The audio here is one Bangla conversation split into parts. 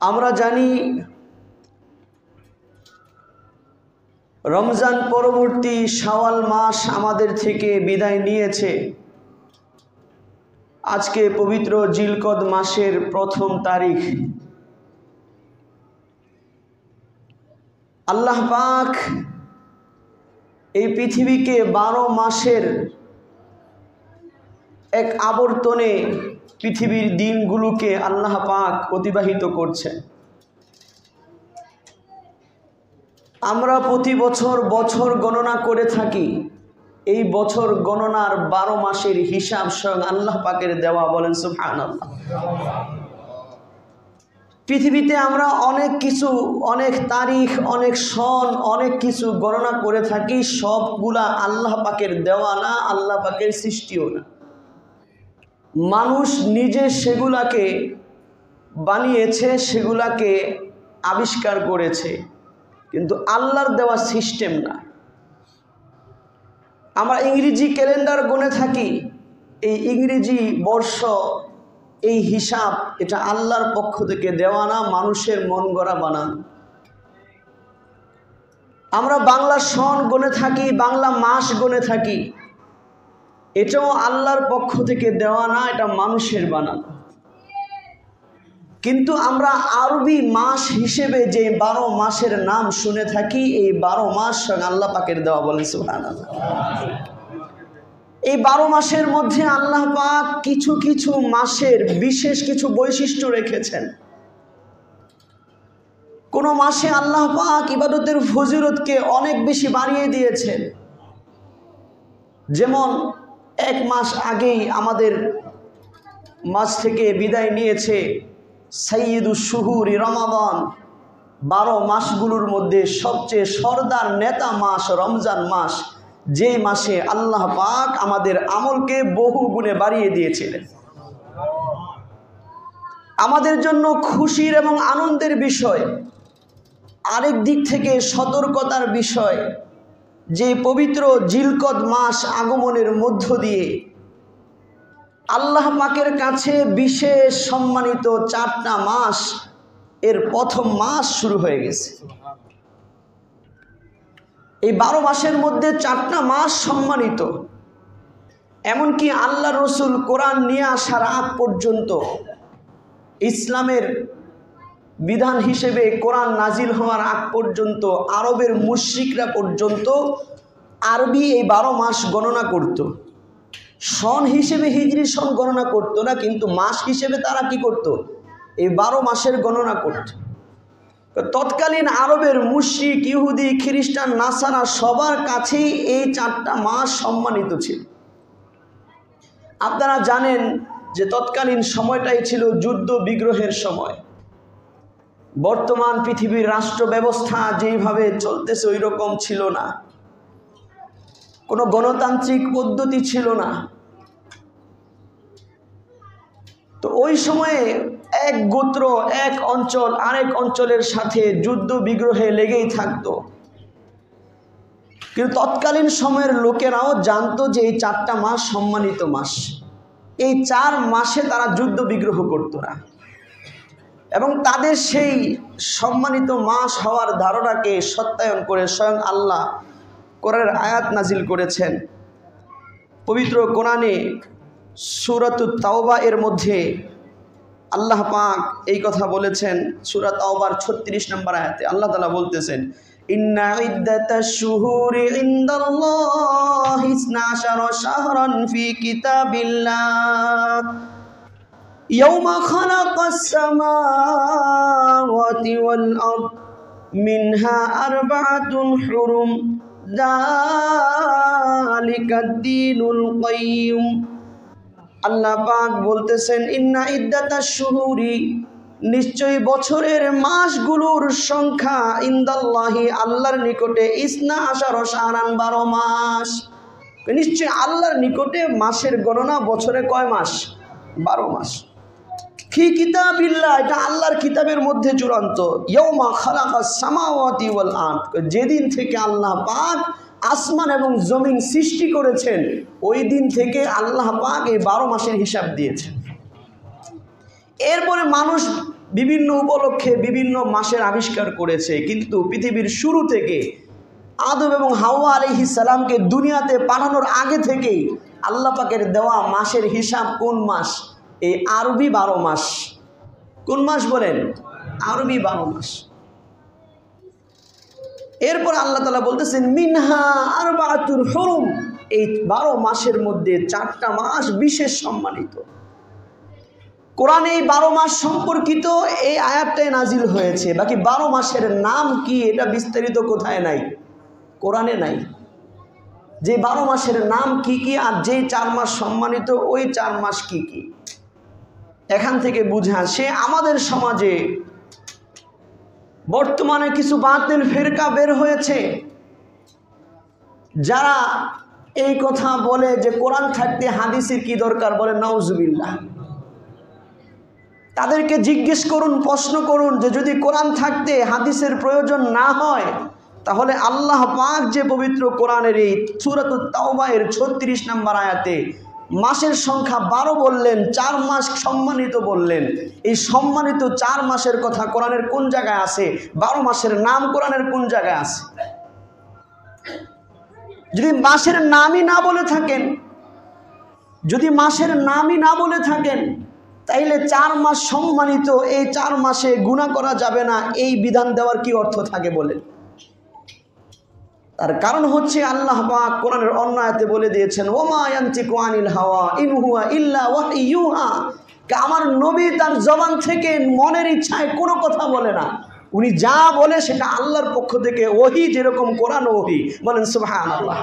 আমরা জানি রমজান পরবর্তী শাওয়াল মাস আমাদের থেকে বিদায় নিয়েছে। আজকে পবিত্র জিলকদ মাসের প্রথম তারিখ। আল্লাহ পাক এই পৃথিবীকে 12 মাসের এক আবর্তনে পৃথিবীর দিনগুলোকে আল্লাহ পাক অতিবাহিত করছেন। আমরা প্রতি বছর গণনা করে থাকি। এই বছর গণনার 12 মাসের হিসাব স্বয়ং আল্লাহ পাকের দেওয়া, বলেন সুবহানাল্লাহ। পৃথিবীতে আমরা অনেক কিছু, অনেক তারিখ, অনেক সন, অনেক কিছু গণনা করে থাকি। সবগুলা আল্লাহ পাকের দেওয়া না, আল্লাহ পাকের সৃষ্টিও না। মানুষ নিজে সেগুলাকে বানিয়েছে, সেগুলাকে আবিষ্কার করেছে, কিন্তু আল্লাহর দেওয়া সিস্টেম না। আমরা ইংরেজি ক্যালেন্ডার গণে থাকি। এই ইংরেজি বর্ষ, এই হিসাব, এটা আল্লাহর পক্ষ থেকে দেওয়া না, মানুষের মন গড়া বানানো। আমরা বাংলা সন গণে থাকি, বাংলা মাস গণে থাকি, এটাও আল্লাহর পক্ষ থেকে দেওয়া না, এটা মানুষের বানানো। কিন্তু আমরা আরবি মাস হিসেবে যে 12 মাসের নাম শুনে থাকি, এই 12 মাস আল্লাহ পাকের দেওয়া, বলেন সুবহানাল্লাহ। এই 12 মাসের মধ্যে আল্লাহ পাক কিছু কিছু মাসের বিশেষ কিছু বৈশিষ্ট্য রেখেছেন। কোন মাসে আল্লাহ পাক ইবাদতের ফজিলতকে অনেক বেশি বাড়িয়ে দিয়েছেন। যেমন 1 মাস আগেই আমাদের মাস থেকে বিদায় নিয়েছে সাইয়্যিদুশ শুহুরি রমাদান। 12 মাসগুলোর মধ্যে সবচেয়ে সরদার নেতা মাস রমজান মাস, যে মাসে আল্লাহ পাক আমাদের আমলকে বহু গুণে বাড়িয়ে দিয়েছিলেন। আমাদের জন্য খুশির এবং আনন্দের বিষয়, আরেক দিক থেকে সতর্কতার বিষয়, যে পবিত্র জিলকদ মাস আগমনের মধ্য দিয়ে আল্লাহ পাকের কাছে বিশেষ সম্মানিত 4টা মাস, এর প্রথম মাস শুরু হয়ে গেছে। এই 12 মাসের মধ্যে 4টা মাস সম্মানিত। এমনকি আল্লাহ রসুল কোরআন নিয়ে আসার আগ পর্যন্ত, ইসলামের বিধান হিসেবে কোরআন নাজিল হওয়ার আগ পর্যন্ত আরবের মুশরিকরা পর্যন্ত আরবি এই 12 মাস গণনা করত। সন হিসেবে হিজরি সন গণনা করত না, কিন্তু মাস হিসেবে তারা কি করত? এই 12 মাসের গণনা করত। তৎকালীন আরবের মুশরিক, ইহুদি, খ্রিস্টান, নাসারা সবার কাছেই এই 4টা মাস সম্মানিত ছিল। আপনারা জানেন যে তৎকালীন সময়টাই ছিল যুদ্ধ বিগ্রহের সময়। বর্তমান পৃথিবীর রাষ্ট্র ব্যবস্থা যেইভাবে চলতেছে ওই রকম ছিল না, কোনো গণতান্ত্রিক পদ্ধতি ছিল না। তো ওই সময়ে এক গোত্র, এক অঞ্চল আরেক অঞ্চলের সাথে যুদ্ধ বিগ্রহে লেগেই থাকতো। কিন্তু তৎকালীন সময়ের লোকেরাও জানতো যে এই 4টা মাস সম্মানিত মাস। এই 4 মাসে তারা যুদ্ধ বিগ্রহ করতো না, এবং তাদের সেই সম্মানিত মাস হওয়ার ধারণাকে সত্যায়ন করে স্বয়ং আল্লাহ কোরআনের আয়াত নাজিল করেছেন। পবিত্র কোরআনে সূরাতুত তাওবা এর মধ্যে আল্লাহ পাক এই কথা বলেছেন। সূরা তাওবার 36 নম্বর আয়াতে আল্লাহ তাআলা বলতেছেন, ইন্না ইদ্দাতাশ শুহুরি ইনদাল্লাহি 12 শাহরান ফি কিতাবিল্লাহ ইয়াওমা খালাকাস সামাওয়াতি ওয়াল আরদ মিনহা আরবাআতুন হুরুম যালিকাদ দীনুল কাইয়্যিম। আল্লাহ পাক বলতেছেন, ইন্না ইদ্দাতাশ শুহুরি, নিশ্চয়ই বছরের মাসগুলোর সংখ্যা, ইনদাল্লাহি, আল্লাহর নিকটে, 12 শাহরান, 12 মাস। নিশ্চয়ই আল্লাহর নিকটে মাসের গণনা বছরে কয় মাস? 12 মাস। ফি কিতাবিল্লাহ, এটা আল্লাহর কিতাবের মধ্যে চূড়ান্ত। ইয়াউমা খালাকাস সামাওয়াতি ওয়াল আরদ, যেদিন থেকে আল্লাহ পাক আসমান এবং জমিন সৃষ্টি করেছেন, ওই দিন থেকে আল্লাহ পাক এই 12 মাসের হিসাব দিয়েছেন। এরপরে মানুষ বিভিন্ন উপলক্ষে বিভিন্ন মাসের আবিষ্কার করেছে, কিন্তু পৃথিবীর শুরু থেকে আদম এবং হাওয়া আলাইহিস সালামকে দুনিয়াতে পাঠানোর আগে থেকেই আল্লাহ পাকের দেওয়া মাসের হিসাব কোন মাস? এই আরবি 12 মাস। কোন মাস বলেন? আরবি 12 মাস। এরপর আল্লাহ তাআলা বলতেছেন মিনহা আরবাতুল হুরুম, এই 12 মাসের মধ্যে 4টা মাস বিশেষ সম্মানিত। কোরআনে এই 12 মাস সম্পর্কিত এই আয়াতটাই নাজিল হয়েছে। বাকি 12 মাসের নাম কি এটা বিস্তারিত কোথায় নাই? কোরআনে নাই। যে 12 মাসের নাম কি কি আর যে 4 মাস সম্মানিত ওই 4 মাস কি কি, এখান থেকে বুঝে আসে আমাদের সমাজে বর্তমানে কিছু বাতিল ফিরকা বের হয়েছে যারা এই কথা বলে যে কোরআন থাকতে হাদিসের কি দরকার, বলে নাউজুবিল্লাহ। তাদেরকে জিজ্ঞেস করুন, প্রশ্ন করুন যে যদি কোরআন থাকতে হাদিসের প্রয়োজন না হয় তাহলে আল্লাহ পাক যে পবিত্র কোরআনের এই সূরাতুত তাওবা এর 36 নম্বর আয়াতে মাসের সংখ্যা 12 বললেন, 4 মাস সম্মানিত বললেন, এই সম্মানিত 4 মাসের কথা কোরআনের কোন জায়গায় আছে? 12 মাসের নাম কোরআনের কোন জায়গায় আছে? যদি মাসের নামই না বলে থাকেন, যদি মাসের নামই না বলে থাকেন তাইলে 4 মাস সম্মানিত, এই 4 মাসে গুনাহ করা যাবে না, এই বিধান দেওয়ার কি অর্থ থাকে বলেন? তার কারণ হচ্ছে আল্লাহ পাক কোরআনের অন্য আয়াতে বলে দিয়েছেন ওমা ইয়ানতিকু আনিল হাওয়া ইন হুয়া ইল্লা ওয়াহইয়ুহা, আমার নবী তার জবান থেকে মনের ইচ্ছায় কোনো কথা বলে না, উনি যা বলে সেটা আল্লাহর পক্ষ থেকে ওহী, যেরকম কোরআন ওহী। বলেন সুবহানাল্লাহ।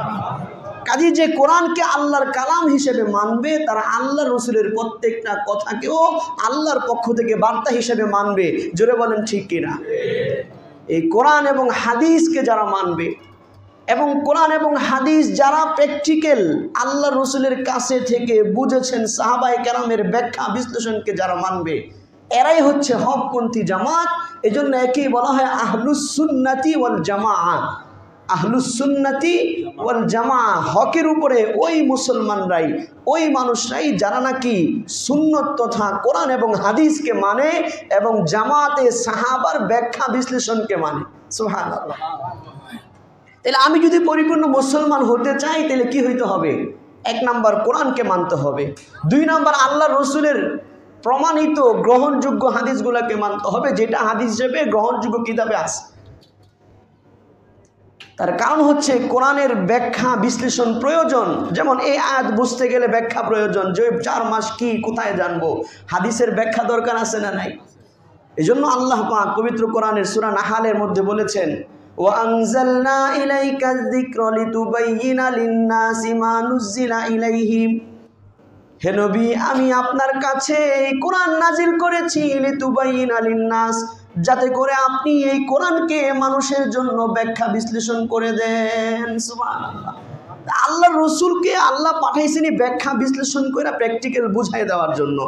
কাজী যে কোরআনকে আল্লাহর কালাম হিসেবে মানবে তারা আল্লাহর রাসূলের প্রত্যেকটা কথাকেও আল্লাহর পক্ষ থেকে বার্তা হিসেবে মানবে। জোরে বলেন ঠিক কিনা? এই কোরআন এবং হাদিসকে যারা মানবে এবং কোরআন এবং হাদিস যারা প্র্যাকটিক্যাল আল্লাহ রসুলের কাছে থেকে বুঝেছেন, সাহাবায়ে কেরামের ব্যাখ্যা বিশ্লেষণকে যারা মানবে, এরাই হচ্ছে হকপন্থী জামাত। এজন্য একেই বলা হয় আহলুস সুন্নাতি ওয়াল জামাআহ। আহলুস সুন্নাতি ওয়াল জামাআহ, হকের উপরে ওই মুসলমানরাই, ওই মানুষরাই যারা নাকি সুন্নত তথা কোরআন এবং হাদিসকে মানে এবং জামাতে সাহাবার ব্যাখ্যা বিশ্লেষণকে মানে। সুবহানাল্লাহ। তাহলে আমি যদি পরিপূর্ণ মুসলমান হতে চাই তাহলে কি হইতে হবে? 1 নাম্বার কোরআনকে মানতে হবে, 2 নাম্বার আল্লাহ রসুলের প্রমাণিত গ্রহণযোগ্য হাদিসগুলোকে মানতে হবে, যেটা হাদিস হিসেবে গ্রহণযোগ্য কিতাবে আছে। তার কারণ হচ্ছে কোরআনের ব্যাখ্যা বিশ্লেষণ প্রয়োজন। যেমন এই আয়াত বুঝতে গেলে ব্যাখ্যা প্রয়োজন, যে 4 মাস কি কোথায় জানবো, হাদিসের ব্যাখ্যা দরকার আছে না নাই? এজন্য আল্লাহ পাক পবিত্র কোরআনের সূরা নাহালের মধ্যে বলেছেন وَأَنزَلْنَا إِلَيْكَ الذِّكْرَ لِتُبَيِّنَ لِلنَّاسِ مَا نُزِّلَ إِلَيْهِمْ, হে নবী আমি আপনার কাছে এই কোরআন নাজিল করেছি লিতুবাইয়িনা লিন্নাস, যাতে করে আপনি এই কোরআনকে মানুষের জন্য ব্যাখ্যা বিশ্লেষণ করে দেন। সুবহানাল্লাহ। আল্লাহর রাসূলকে আল্লাহ পাঠাইছেনই ব্যাখ্যা বিশ্লেষণ করে প্র্যাকটিক্যাল বুঝাই দেওয়ার জন্য।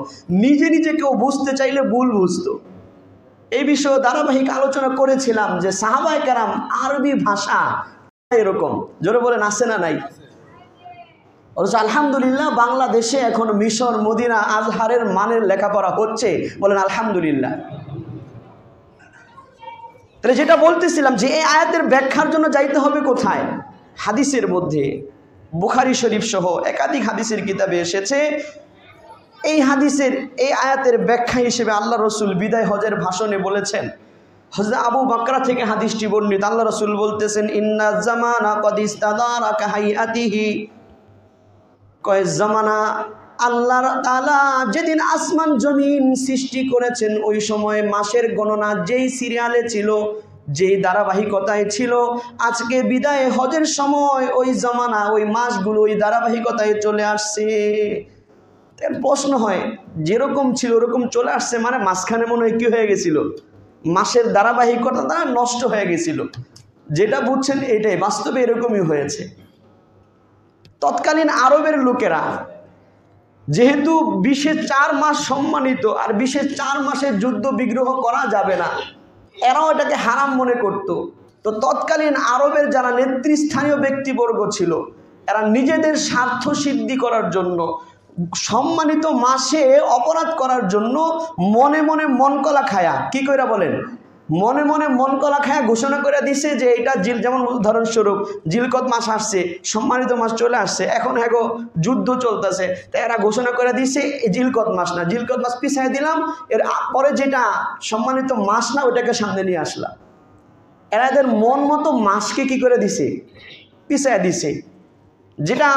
নিজে নিজে কেউ বুঝতে চাইলে ভুল বুঝতো। এই বিষয়ে ধারাবাহিক আলোচনা করেছিলাম যে সাহাবায়ে কেরাম আরবি ভাষা এরকম, জোরে বলেন আছে না নাই? অথচ আলহামদুলিল্লাহ বাংলাদেশে এখন মিশর, মদিনা, আজহারের মানের লেখাপড়া হচ্ছে। বলেন আলহামদুলিল্লাহ। তাহলে যেটা বলতেছিলাম যে এই আয়াতের ব্যাখ্যার জন্য যাইতে হবে কোথায়? হাদিসের মধ্যে বুখারী শরীফ সহ একাধিক হাদিসের কিতাবে এসেছে। এই হাদিসের এই আয়াতের ব্যাখ্যা হিসেবে আল্লাহ রসুল বিদায় হজের ভাষণে বলেছেন, হযরত আবু বকরা থেকে হাদিসটি বর্ণিত, আল্লাহ রসুল বলতেছেন ইন্না জামানা কদ ইস্তাদারা কাহাইয়াতিহি, কয় জামানা আল্লাহ তাআলা যেদিন আসমান জমিন সৃষ্টি করেছেন ওই সময় মাসের গণনা যেই সিরিয়ালে ছিল, যেই ধারাবাহিকতায় ছিল, আজকে বিদায় হজের সময় ওই জামানা, ওই মাসগুলো ওই ধারাবাহিকতায় চলে আসছে। প্রশ্ন হয় যেরকম ছিল ওরকম চলে আসছে, মানে মাঝখানে মনে হয় কি হয়ে গেছিল, মাসের ধারাবাহিকতা নষ্ট হয়ে গেছিল। যেটা বুঝছেন এটাই, বাস্তবে এরকমই হয়েছে। তৎকালীন আরবের লোকেরা যেহেতু 4 মাস সম্মানিত আর 4 মাসের যুদ্ধ বিগ্রহ করা যাবে না, এরাও এটাকে হারাম মনে করত। তো তৎকালীন আরবের যারা নেতৃস্থানীয় ব্যক্তিবর্গ ছিল, এরা নিজেদের স্বার্থ সিদ্ধি করার জন্য সম্মানিত মাসে অপরাধ করার জন্য মনে মনে মন কলা খায়া, কি কইরা বলেন, মনে মনে মন কলা খায়া ঘোষণা করে দিছে যে এটা যেমন উদাহরণস্বরূপ জিলকদ মাস আসছে, সম্মানিত মাস চলে আসছে, এখন হ্যাঁ যুদ্ধ চলতেছে, তাই এরা ঘোষণা করে দিছে জিলকদ মাস না, জিলকদ মাস পিছাই দিলাম, এর পরে যেটা সম্মানিত মাস না ওটাকে সামনে নিয়ে আসলাম। এরা এদের মন মতো মাসকে কি করে দিছে, পিছাই দিছে। যেটা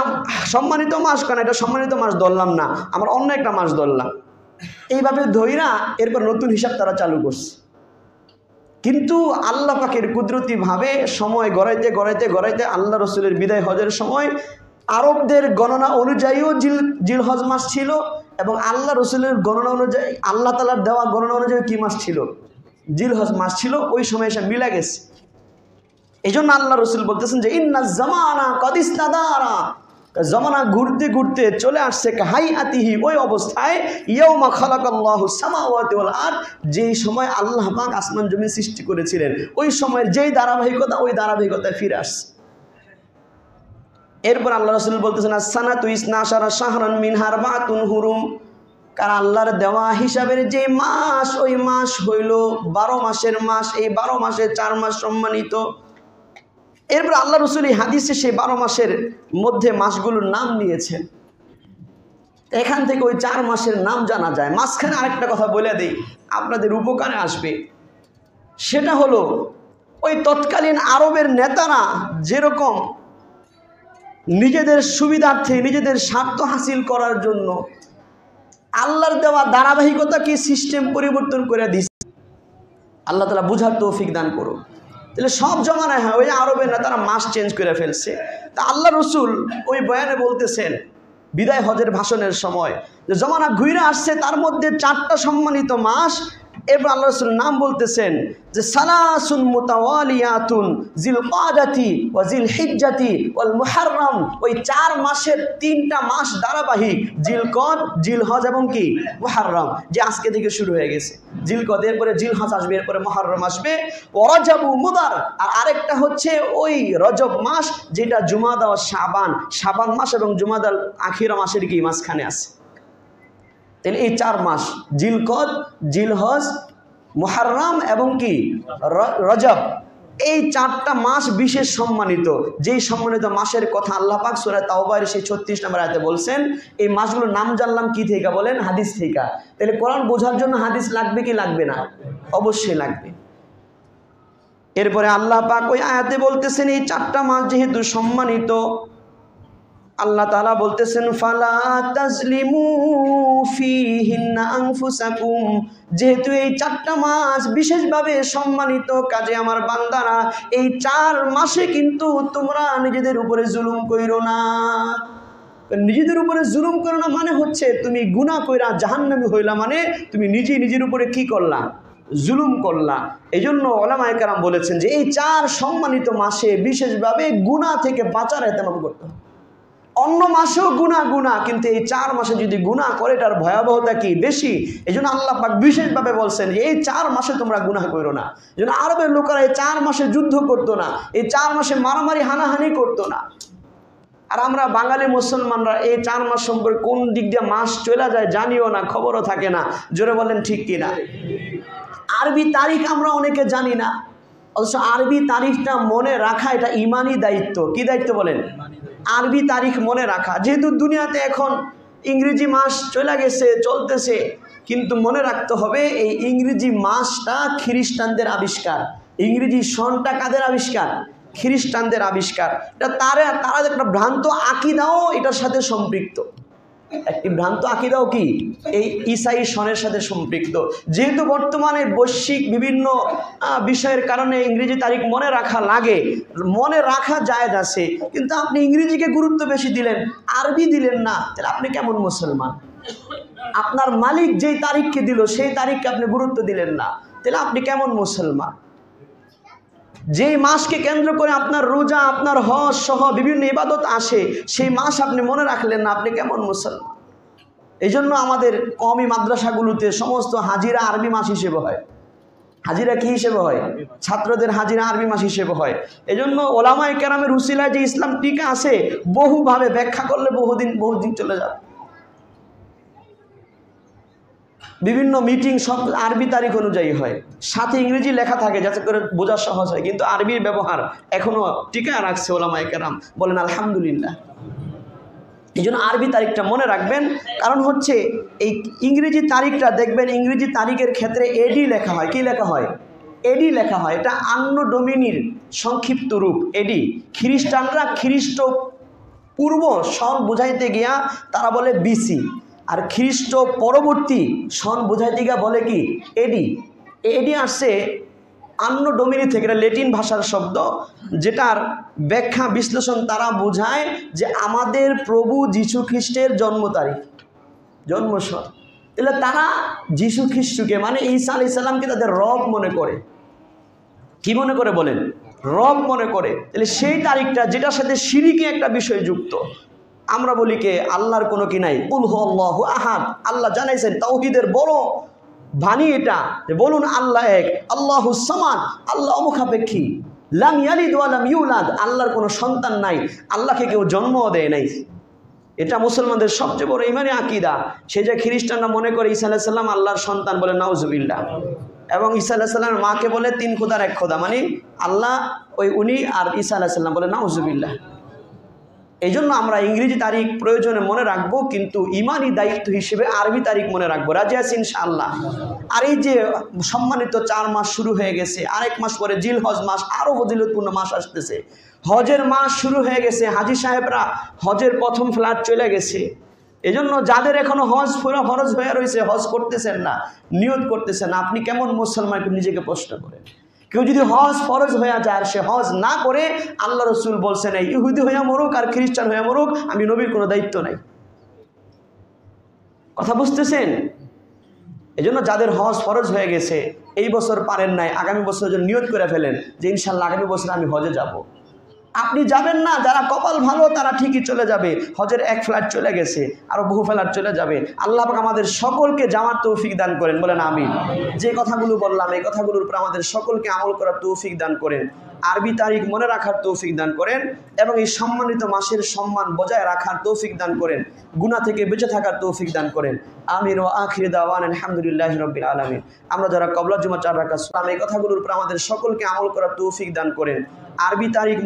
সম্মানিত মাস, কারণ এটা সম্মানিত মাস ধরলাম না, আমরা অন্য একটা মাস ধরলাম, এইভাবে ধইরা এরপর নতুন হিসাব তারা চালু করছে। কিন্তু আল্লাহ পাকের কুদরতি ভাবে সময় গড়াইতে গড়াইতে গড়াইতে আল্লাহ রসুলের বিদায় হজের সময় আরবদের গণনা অনুযায়ীও জিলহজ মাস ছিল, এবং আল্লাহ রসুলের গণনা অনুযায়ী, আল্লাহ তাআলার দেওয়া গণনা অনুযায়ী কি মাস ছিল, জিলহজ মাস ছিল। ওই সময় এসে মিলা গেছে। এই জন্য আল্লাহ রসুল বলতেছেন যে ইন্না জামানা কদ ইস্তাদারা, জমানা ঘুরতে ঘুরতে চলে আসছে কাহাইআতিহি, ওই অবস্থায় ইয়াউমা খালাকাল্লাহুস সামাওয়াতি ওয়াল আরদ, যেই সময় আল্লাহ পাক আসমান জমিন সৃষ্টি করেছিলেন, ওই সময়ের যেই ধারাবাহিকতা, ওই ধারাবাহিকতায় ফিরে আসছে। এরপর আল্লাহ রসুল বলতেছেন আস-সানাতু ইসনা আশারা শাহরান মিনহা আরবাতুন হুরুম, কারণ আল্লাহর দেওয়া হিসাবের যে মাস, ওই মাস হইল 12 মাসের মাস, এই 12 মাসে 4 মাস সম্মানিত। এরপর আল্লাহ রসুল এই হাদিসে সেই 12 মাসের মধ্যে মাসগুলোর নাম নিয়েছেন। এখান থেকে ওই 4 মাসের নাম জানা যায়। মাঝখানে আরেকটা কথা বলে দিই, আপনাদের উপকারে আসবে। সেটা হলো ওই তৎকালীন আরবের নেতারা যেরকম নিজেদের সুবিধার্থে, নিজেদের স্বার্থ হাসিল করার জন্য আল্লাহর দেওয়া ধারাবাহিকতা কি সিস্টেম পরিবর্তন করে দিচ্ছে, আল্লাহ তাআলা বুঝার তৌফিক দান করুন। তাহলে সব জমানায় হ্যাঁ ওই আরবের না তারা মাস চেঞ্জ করে ফেলছে। তা আল্লাহ রসুল ওই বয়ানে বলতেছেন বিদায় হজের ভাষণের সময় যে জমানা ঘুরে আসছে, তার মধ্যে 4টা সম্মানিত মাস। এরপর আল্লাহ রসুল নাম বলতেছেন যে সালাসুন মুতাওয়ালিয়াতুন জিলকাদাতি ওয়া জিলহিজ্জাতি ওয়াল মুহাররম, ওই 4 মাসের 3টা মাস ধারাবাহিক, জিলকদ, জিলহজ এবং কি মুহাররম, যে আজকে থেকে শুরু হয়ে গেছে। জিলকদ, এরপরে জিলহজ আসবে, এরপরে মুহাররম আসবে। ওয়া রজবু মুদার, আর আরেকটা হচ্ছে ওই রজব মাস, যেটা জুমাদা ও শাবান মাস এবং জুমাদাল আখিরা মাসের কি মাঝখানে আছে। তাহলে এই 4 মাস জিলকদ, জিলহজ, মুহাররম এবং কি রজব, এই 4টা মাস বিশেষ সম্মানিত। যেই সম্মানিত মাসের কথা আল্লাহ পাক সূরা তাওবার সেই 36 নম্বর আয়াতে বলছেন। এই মাসগুলোর নাম জানলাম কি থেকে বলেন, হাদিস থেকে। তাহলে কোরআন বোঝার জন্য হাদিস লাগবে কি লাগবে না, অবশ্যই লাগবে। এরপরে আল্লাহ পাক ওই আয়াতে বলতেছেন এই 4টা মাস যেহেতু সম্মানিত, আল্লাহ তাআলা বলতেছেন ফালা তাজলিমু ফিহিন্না আনফুসাকুম, যেহেতু এই 4টা মাস বিশেষভাবে সম্মানিত, কাজে আমার বান্দারা এই 4 মাসে কিন্তু তোমরা নিজেদের উপরে জুলুম কইরো না। নিজেদের উপরে জুলুম করো না মানে হচ্ছে তুমি গুনাহ কইরা জাহান্নামী হইলা, মানে তুমি নিজে নিজের উপরে কি করলা, জুলুম করলা। এই জন্য ওলামায়ে কেরাম বলেছেন যে এই 4 সম্মানিত মাসে বিশেষভাবে গুনাহ থেকে বাঁচার এহতেমাম করতে হবে। অন্য মাসেও গুনাহ, কিন্তু এই 4 মাসে যদি গুনাহ করে এটার ভয়াবহতা কি বেশি। এই জন্য আল্লাহ পাক বিশেষভাবে বলছেন যে এই 4 মাসে তোমরা গুনাহ করো না। এই জন্য আরবের লোকেরা এই 4 মাসে যুদ্ধ করতো না, এই 4 মাসে মারামারি হানাহানি করতো না। আর আমরা বাঙালি মুসলমানরা এই 4 মাস সম্পর্কে কোন দিক দিয়ে মাস চলে যায় জানিও না, খবরও থাকে না। জোরে বলেন ঠিক কিনা? আরবি তারিখ আমরা অনেকে জানি না, অথচ আরবি তারিখটা মনে রাখা এটা ইমানি দায়িত্ব। কি দায়িত্ব বলেন? আরবি তারিখ মনে রাখা। যেহেতু দুনিয়াতে এখন ইংরেজি মাস চলে গেছে, চলতেছে, কিন্তু মনে রাখতে হবে এই ইংরেজি মাসটা খ্রিস্টানদের আবিষ্কার। ইংরেজি সনটা কাদের আবিষ্কার? খ্রিস্টানদের আবিষ্কার। এটা তারা একটা ভ্রান্ত আকীদাও এটার সাথে সম্পৃক্ত। একটি ভ্রান্ত আকীদাও কি এই ঈসাই সনের সাথে সম্পৃক্ত। যেহেতু বর্তমানে বৈশ্বিক বিভিন্ন বিষয়ের কারণে ইংরেজি তারিখ মনে রাখা লাগে, মনে রাখা জায়েজ আছে, কিন্তু আপনি ইংরেজিকে গুরুত্ব বেশি দিলেন, আরবি দিলেন না, তাহলে আপনি কেমন মুসলমান? আপনার মালিক যেই তারিখকে দিল সেই তারিখকে আপনি গুরুত্ব দিলেন না, তাহলে আপনি কেমন মুসলমান? যেই মাসকে কেন্দ্র করে আপনার রোজা, আপনার হজ সহ বিভিন্ন ইবাদত আসে, সেই মাস আপনি মনে রাখলেন না, আপনি কেমন মুসলমান? এই জন্য আমাদের কওমি মাদ্রাসাগুলোতে সমস্ত হাজিরা আরবি মাস হিসেবে হয়। হাজিরা কি হিসেবে হয়? ছাত্রদের হাজিরা আরবি মাস হিসেবে হয়। এই জন্য ওলামায়ে কেরামের উসিলায় যে ইসলাম টিকা আছে, বহুভাবে ব্যাখ্যা করলে বহুদিন চলে যাবে। বিভিন্ন মিটিং সব আরবি তারিখ অনুযায়ী হয়, সাথে ইংরেজি লেখা থাকে যাতে করে বোঝা সহজ হয়, কিন্তু আরবির ব্যবহার এখনো টিকা রাখছে ওলামায়ে কেরাম, বলেন আলহামদুলিল্লাহ। এই জন্য আরবি তারিখটা মনে রাখবেন, কারণ হচ্ছে এই ইংরেজি তারিখটা দেখবেন, ইংরেজি তারিখের ক্ষেত্রে এডি লেখা হয়। কি লেখা হয়? এডি লেখা হয়। এটা আন্ন ডোমিনির সংক্ষিপ্ত রূপ এডি। খ্রিস্টানরা খ্রিস্ট পূর্ব সন বুঝাইতে গিয়া তারা বলে বিসি, আর খ্রিস্ট পরবর্তী সন বুঝাইতে গিয়া বলে কি এডি। এডি আসছে আন্ন ডোমিনি থেকে, এটা ল্যাটিন ভাষার শব্দ, যেটার ব্যাখ্যা বিশ্লেষণ তারা বোঝায় যে আমাদের প্রভু যীশু খ্রিস্টের জন্ম তারিখ, জন্মসন। তাহলে তারা যীশু খ্রিস্টকে মানে ঈসা আলাইহিস সালামকে তাদের রব মনে করে। কি মনে করে বলেন? রব মনে করে। তাহলে সেই তারিখটা যেটার সাথে শিরকি একটা বিষয় যুক্ত, আমরা বলি কে আল্লাহর কোনো কি নাই, কুল হু আল্লাহু আহাদ। আল্লাহ জানাইছেন তাওহীদের বড় বাণী এটা, যে বলুন আল্লাহ এক, আল্লাহুস সামাদ, আল্লাহ অমুখাপেক্ষী, লাম ইয়ালিদ ওয়া লাম ইউলাদ, আল্লাহর কোনো সন্তান নাই, আল্লাহকে কেউ জন্মও দেয় নাই। এটা মুসলমানদের সবচেয়ে বড় ইমানি আকীদা। সেই যে খ্রিস্টানরা মনে করে ঈসা আলাইহিস সালাম আল্লাহর সন্তান, বলে নাউজুবিল্লাহ। এবং ঈসা আলাইহিস সালামের মাকে বলে তিন খোদার এক খোদা, মানে আল্লাহ উনি আর ঈসা আলাইহিস সালাম, বলে নাউজুবিল্লাহ। এই জন্য আমরা ইংরেজি তারিখ প্রয়োজনে মনে রাখবো, কিন্তু ইমানি দায়িত্ব হিসেবে আরবি তারিখ মনে রাখবো। রাজি আছি ইনশাআল্লাহ? আর এই যে সম্মানিত 4 মাস শুরু হয়ে গেছে, আরেক মাস পরে জিলহজ মাস, আরও ফজিলতপূর্ণ মাস আসতেছে। হজের মাস শুরু হয়ে গেছে, হাজি সাহেবরা হজের প্রথম ফ্লাইট চলে গেছে। এজন্য যাদের এখনো হজ পুরো ফরজ হয়ে রয়েছে, হজ করতেছেন না, নিয়ত করতেছেন না, আপনি কেমন মুসলমান একটু নিজেকে প্রশ্ন করেন। কেউ যদি হজ ফরজ হয়ে যায় আর সে হজ না করে, আল্লাহ রসুল বলছেন এই ইহুদি হইয়া মরুক আর খ্রিস্টান হইয়া মরুক, আমি নবীর কোনো দায়িত্ব নাই। কথা বুঝতেছেন? এজন্য যাদের হজ ফরজ হয়ে গেছে, এই বছর পারেন নাই, আগামী বছর জন্য নিয়ত করে ফেলেন যে ইনশাল্লাহ আগামী বছর আমি হজে যাব। আপনি যাবেন না, যারা কপাল ভালো তারা ঠিকই চলে যাবে। হজের এক ফ্লাইট চলে গেছে, আরো বহু ফ্লাইট চলে যাবে। আল্লাহ পাক আমাদের সকলকে যাওয়ার তৌফিক দান করেন, বলেন আমিন। যে কথাগুলো বললাম এই কথাগুলোর উপর আমাদের সকলকে আমল করার তৌফিক দান করেন, আরবি তারিখ মনে রাখার তৌফিক দান করেন, এবং এই সম্মানিত মাসের সম্মান বজায় রাখার তৌফিক দান করেন, গুনাহ থেকে বেঁচে থাকার তৌফিক দান করেন। আমিন ওয়া আখির দাওয়ানা আলহামদুলিল্লাহি রাব্বিল আলামিন। আমরা যারা ক্বাবলা জুমা 4 রাকাত সালাম, এই কথাগুলোর উপর আমাদের সকলকে আমল করার তৌফিক দান করেন। আরবি তারিখ